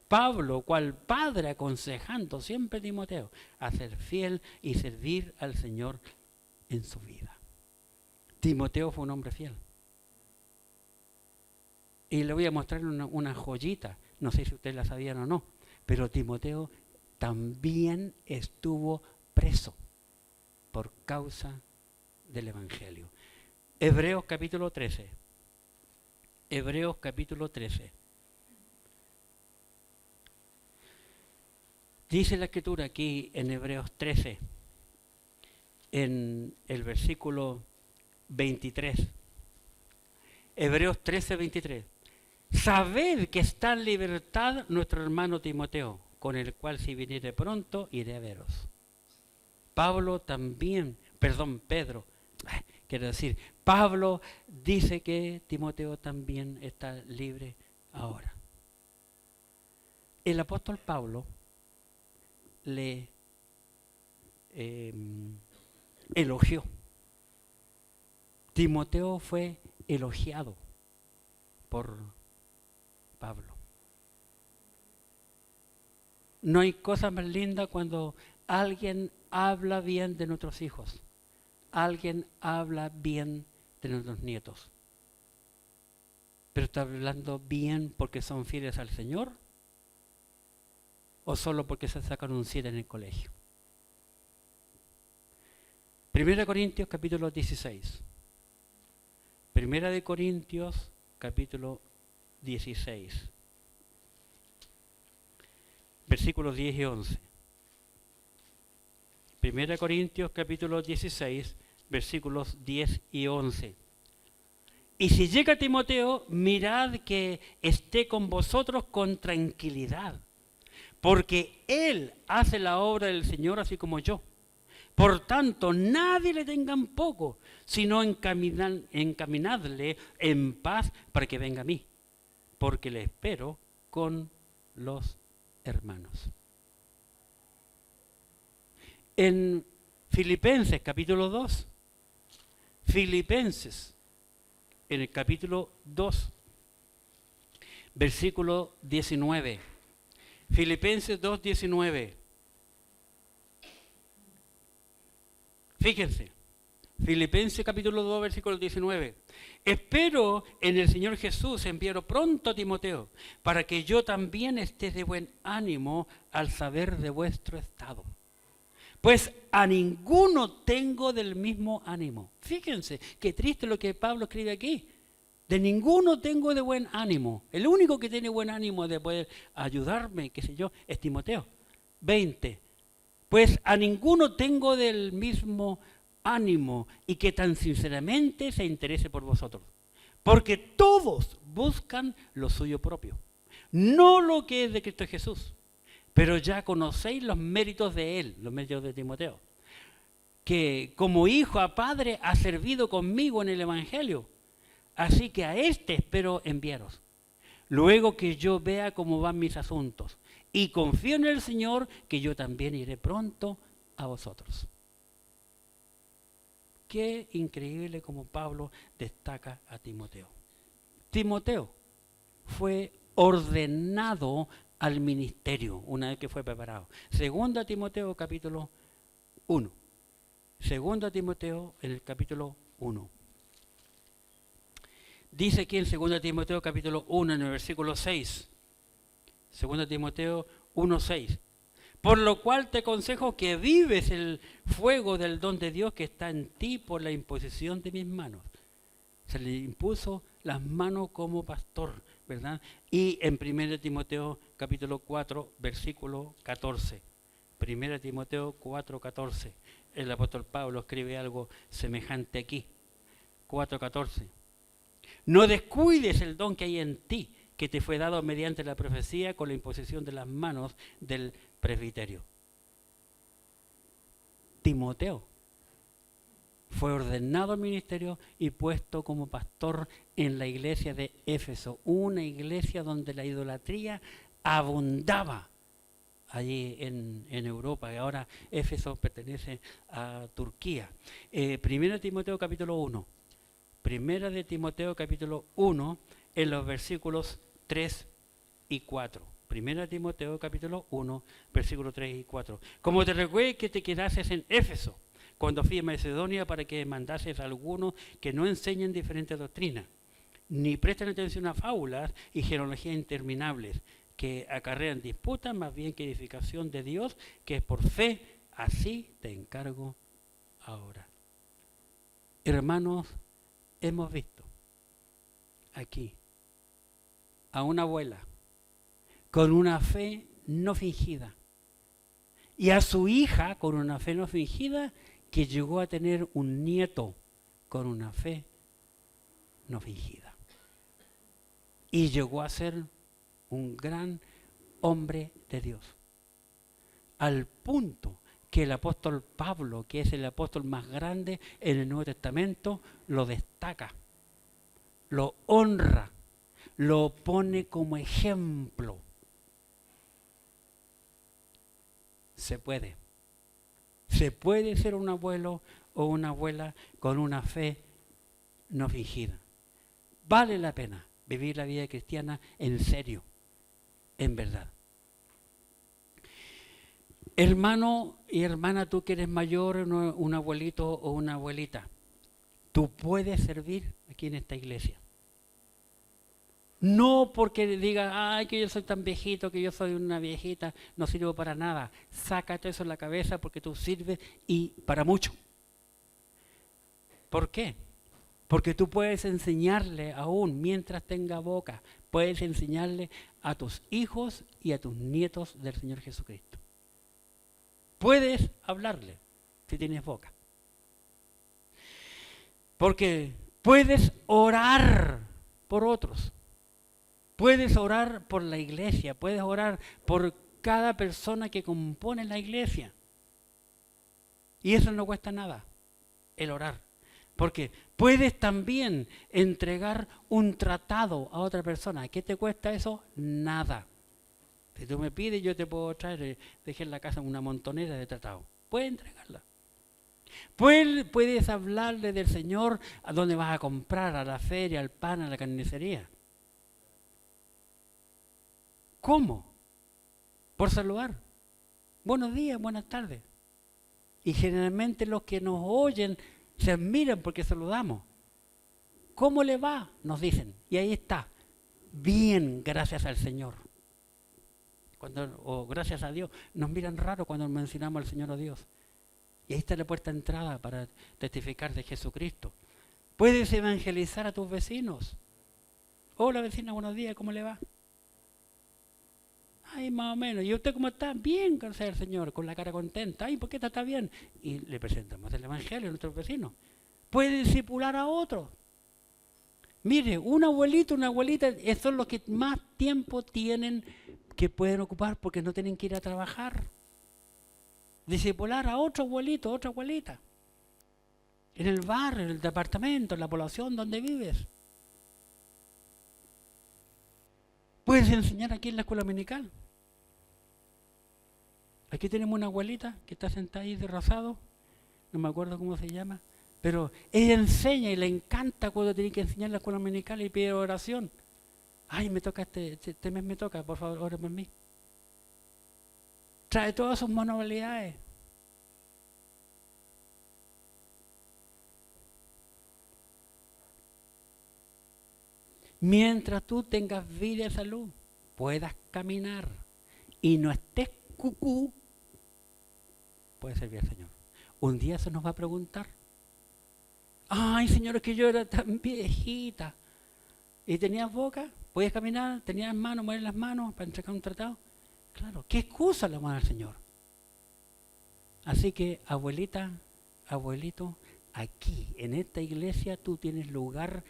A: Pablo, cual padre, aconsejando siempre a Timoteo a ser fiel y servir al Señor en su vida. Timoteo fue un hombre fiel. Y le voy a mostrar una joyita, no sé si ustedes la sabían o no, pero Timoteo también estuvo preso por causa del Evangelio. Hebreos capítulo 13. Hebreos capítulo 13. Dice la Escritura aquí en Hebreos 13, en el versículo 23. Hebreos 13, 23. Sabed que está en libertad nuestro hermano Timoteo, con el cual si viniere pronto iré a veros. Pablo dice que Timoteo también está libre ahora. El apóstol Pablo le elogió. Timoteo fue elogiado por Pablo. No hay cosa más linda cuando alguien habla bien de nuestros hijos, alguien habla bien de nuestros nietos. ¿Pero está hablando bien porque son fieles al Señor? ¿O solo porque se sacan un 7 en el colegio? 1 Corintios capítulo 16. 1 Corintios capítulo 16. Versículos 10 y 11. 1 Corintios capítulo 16, versículos 10 y 11. Y si llega Timoteo, mirad que esté con vosotros con tranquilidad, porque él hace la obra del Señor así como yo. Por tanto, nadie le tenga en poco, sino encaminadle en paz para que venga a mí, porque le espero con los hermanos. En Filipenses capítulo 2, Filipenses en el capítulo 2, versículo 19. Filipenses 2, 19. Fíjense, Filipenses capítulo 2, versículo 19. Espero en el Señor Jesús enviar pronto a Timoteo, para que yo también esté de buen ánimo al saber de vuestro estado. Pues a ninguno tengo del mismo ánimo. Fíjense, qué triste lo que Pablo escribe aquí. De ninguno tengo de buen ánimo. El único que tiene buen ánimo de poder ayudarme, qué sé yo, es Timoteo. 20. Pues a ninguno tengo del mismo ánimo y que tan sinceramente se interese por vosotros. Porque todos buscan lo suyo propio, no lo que es de Cristo Jesús. Pero ya conocéis los méritos de él, los méritos de Timoteo, que como hijo a padre ha servido conmigo en el Evangelio. Así que a este espero enviaros, luego que yo vea cómo van mis asuntos. Y confío en el Señor que yo también iré pronto a vosotros. Qué increíble como Pablo destaca a Timoteo. Timoteo fue ordenado al ministerio una vez que fue preparado. 2 Timoteo capítulo 1. 2 Timoteo en el capítulo 1. Dice aquí en 2 Timoteo capítulo 1 en el versículo 6. 2 Timoteo 1, 6. Por lo cual te aconsejo que vives el fuego del don de Dios que está en ti por la imposición de mis manos. Se le impuso las manos como pastor, ¿verdad? Y en 1 Timoteo capítulo 4, versículo 14. 1 Timoteo 4, 14. El apóstol Pablo escribe algo semejante aquí. 4, 14. No descuides el don que hay en ti, que te fue dado mediante la profecía con la imposición de las manos del presbiterio. Timoteo fue ordenado al ministerio y puesto como pastor en la iglesia de Éfeso, una iglesia donde la idolatría abundaba allí en Europa, y ahora Éfeso pertenece a Turquía. Primera Timoteo capítulo 1. Primera de Timoteo capítulo 1, en los versículos 3 y 4. Primera de Timoteo capítulo 1, versículos 3 y 4. Como te recuerdo que te quedases en Éfeso, cuando fui a Macedonia, para que mandases a algunos que no enseñen diferentes doctrinas, ni presten atención a fábulas y genealogías interminables, que acarrean disputas más bien que edificación de Dios, que es por fe. Así te encargo ahora. Hermanos, hemos visto aquí a una abuela con una fe no fingida y a su hija con una fe no fingida, que llegó a tener un nieto con una fe no fingida y llegó a ser un gran hombre de Dios, al punto que el apóstol Pablo, que es el apóstol más grande en el Nuevo Testamento, lo destaca, lo honra, lo pone como ejemplo. Se puede ser un abuelo o una abuela con una fe no fingida. Vale la pena vivir la vida cristiana en serio, en verdad. Hermano y hermana, tú que eres mayor, un abuelito o una abuelita, tú puedes servir aquí en esta iglesia. No porque diga, ay, que yo soy tan viejito, que yo soy una viejita, no sirvo para nada. Sácate eso en la cabeza, porque tú sirves y para mucho. ¿Por qué? Porque tú puedes enseñarle aún mientras tenga boca, puedes enseñarle a tus hijos y a tus nietos del Señor Jesucristo. Puedes hablarle si tienes boca. Porque puedes orar por otros. Puedes orar por la iglesia, puedes orar por cada persona que compone la iglesia. Y eso no cuesta nada, el orar. Porque puedes también entregar un tratado a otra persona. ¿Qué te cuesta eso? Nada. Si tú me pides, yo te puedo traer, dejé en la casa una montonera de tratados. Puedes entregarla. Puedes hablarle del Señor a dónde vas a comprar, a la feria, al pan, a la carnicería. ¿Cómo? Por saludar. Buenos días, buenas tardes. Y generalmente los que nos oyen se admiran porque saludamos. ¿Cómo le va? Nos dicen. Y ahí está. Bien, gracias al Señor. O gracias a Dios. Nos miran raro cuando mencionamos al Señor o Dios. Y ahí está la puerta de entrada para testificar de Jesucristo. Puedes evangelizar a tus vecinos. Hola vecina, buenos días, ¿cómo le va? Ay, más o menos. ¿Y usted cómo está? Bien, gracias al Señor, con la cara contenta. Ay, ¿por qué está bien? Y le presentamos el Evangelio a nuestros vecinos. Puede discipular a otros. Mire, un abuelito, una abuelita, son los que más tiempo tienen que pueden ocupar porque no tienen que ir a trabajar. Discipular a otro abuelito, otra abuelita. En el barrio, en el departamento, en la población donde vives. Puedes enseñar aquí en la escuela dominical. Aquí tenemos una abuelita que está sentada ahí de rosado, no me acuerdo cómo se llama, pero ella enseña y le encanta cuando tiene que enseñar en la escuela dominical y pide oración. Ay, me toca este mes me toca, por favor, ore por mí. Trae todas sus manualidades. Mientras tú tengas vida y salud, puedas caminar y no estés cucú, puede servir al Señor. Un día se nos va a preguntar, ay, Señor, es que yo era tan viejita. ¿Y tenías boca? ¿Podías caminar? ¿Tenías manos, mover las manos para entregar un tratado? Claro, ¿qué excusa le vamos a dar al Señor? Así que, abuelita, abuelito, aquí, en esta iglesia, tú tienes lugar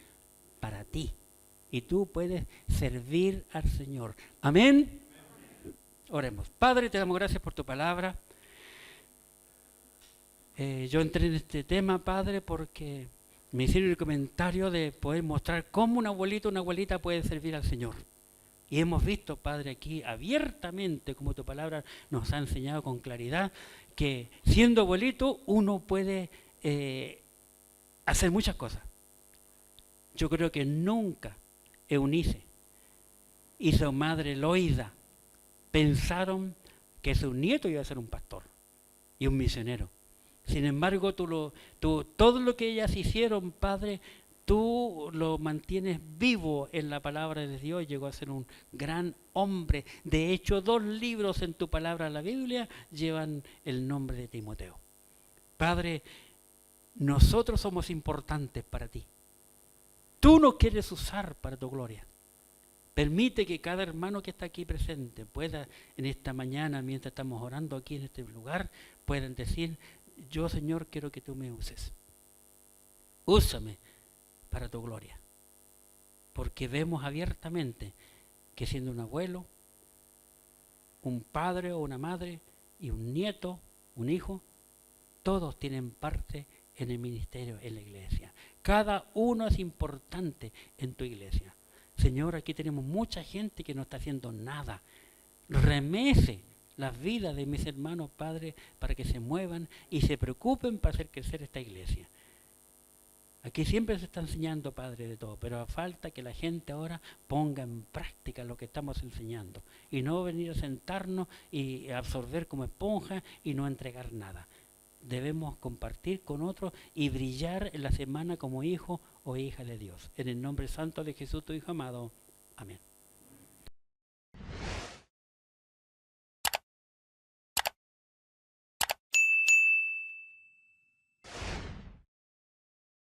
A: para ti. Y tú puedes servir al Señor. Amén. Oremos. Padre, te damos gracias por tu palabra. Yo entré en este tema, Padre, porque me hicieron el comentario de poder mostrar cómo un abuelito o una abuelita puede servir al Señor. Y hemos visto, Padre, aquí abiertamente, como tu palabra nos ha enseñado con claridad, que siendo abuelito uno puede hacer muchas cosas. Yo creo que nunca Eunice y su madre Loida pensaron que su nieto iba a ser un pastor y un misionero. Sin embargo, todo lo que ellas hicieron, Padre, tú lo mantienes vivo en la palabra de Dios. Llegó a ser un gran hombre. De hecho, 2 libros en tu palabra, la Biblia, llevan el nombre de Timoteo. Padre, nosotros somos importantes para ti. Tú nos quieres usar para tu gloria. Permite que cada hermano que está aquí presente pueda en esta mañana, mientras estamos orando aquí en este lugar, puedan decir, yo, Señor, quiero que tú me uses. Úsame para tu gloria. Porque vemos abiertamente que siendo un abuelo, un padre o una madre y un nieto, un hijo, todos tienen parte en el ministerio, en la iglesia. Cada uno es importante en tu iglesia. Señor, aquí tenemos mucha gente que no está haciendo nada. Remece las vidas de mis hermanos, Padre, para que se muevan y se preocupen para hacer crecer esta iglesia. Aquí siempre se está enseñando, Padre, de todo, pero falta que la gente ahora ponga en práctica lo que estamos enseñando y no venir a sentarnos y absorber como esponja y no entregar nada. Debemos compartir con otros y brillar en la semana como hijo o hija de Dios. En el nombre santo de Jesús, tu Hijo amado. Amén.